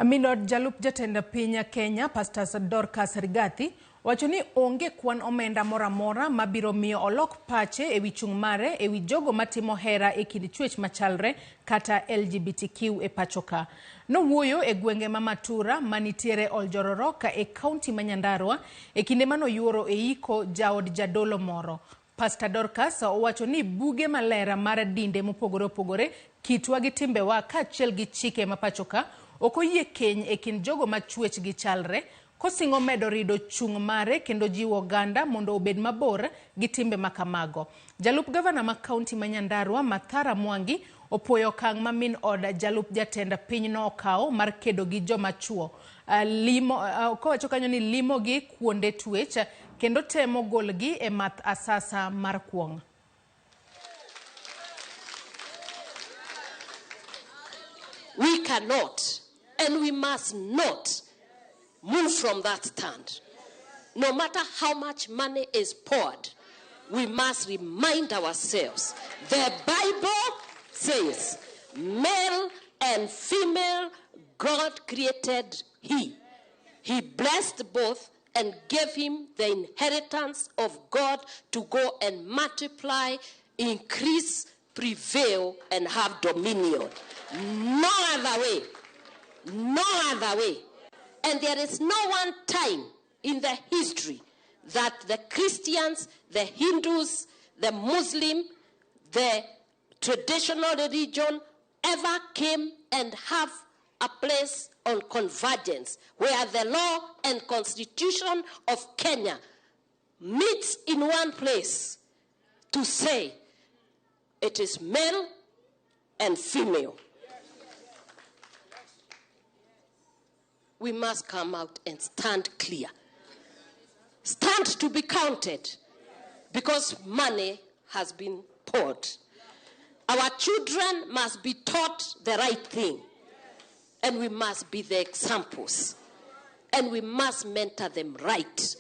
Minod jalup jatenda pinya Kenya, Pastor Dorcas Rigathi, wacho ni onge kwan omenda moramora mabiro miyo olok pache ewi chung' mare ewi jogo matimo hera e kind chuech machalre kata LGBTQ e pachoka. Nowuoyo e gwenge ma Matura manitiere Oljororoka e kaunti ma Nyandarua e kinde mano yuoro e iko jaod jadolo moro. Pastor Dorcas owacho ni buge malera mar dinde mopogore opogore kitwa gi timbewa kaachiel gi chike ma pachoka ok oyie keny e kind jogo ma chuech gi chalre, kosingo medo rido chung' mare kendo jiwo oganda mondo obed mabor gi timbe makamago. Jalup gavana ma kaunti ma Nyandarua Mathara Mwangi opuoyo okang' ma min od jalup jatenda pinyno okawo mar kedo gi joma chuo. Kowacho kanyo ni limo gi kuonde twech kendo temo golgi e math asasa mar kuong'. We cannot and we must not move from that stand. No matter how much money is poured, we must remind ourselves. The Bible says, male and female, God created he. He blessed both and gave him the inheritance of God to go and multiply, increase, prevail, and have dominion. No other way. No other way. And there is no one time in the history that the Christians, the Hindus, the Muslim, the traditional religion ever came and have a place on convergence where the law and constitution of Kenya meets in one place to say it is male and female. We must come out and stand clear. Stand to be counted because money has been poured. Our children must be taught the right thing. And we must be the examples. And we must mentor them right.